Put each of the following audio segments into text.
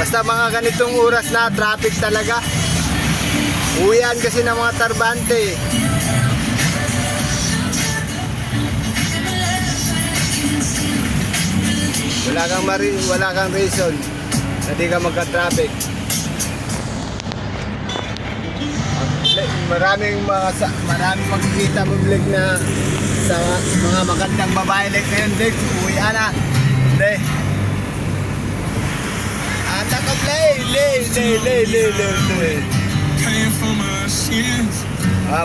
basta mga ganitong oras na traffic talaga. Uwian kasi ng mga tarbante. Wala kang reason na di ka magka-traffic. Maraming makikita mo vlog na sa mga magandang babae like ngayon, Dick. Uwian na. Hindi. Ata ka play. Lay.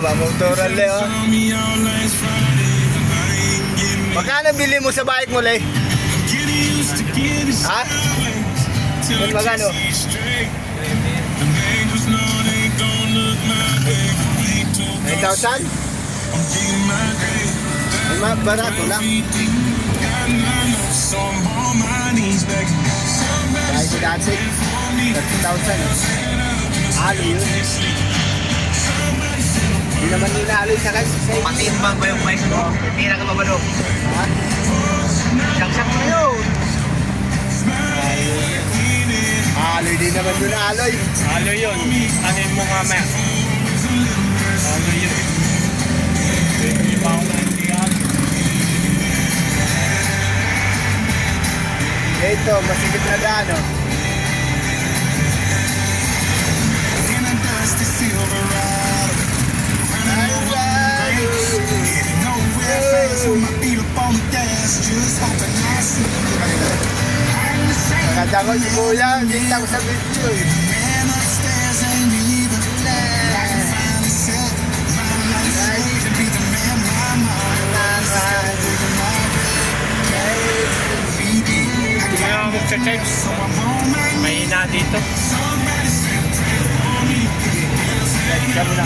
Mamotoran le, oh. Magkano bili mo sa bike mo, Lay? Ha? Magkano? 9,000? Ay, barato lang. Kahit dati, 30,000. Alo yun. Hindi naman nila sa kasi. Patimbang ba yung bike mo? Tira ka ba ba doon? Ha? Saksak mo yun. Aloy din naman yun, aloy. Aloy yun. Anin mo nga maya. Aloy yun. Hindi pa ako nandiyan. Ito, masigit na daan, oh. Nakadya ko si Kuya, kita ko sa video eh. Hindi nga ako magcha-check. Mahina dito. Kami na.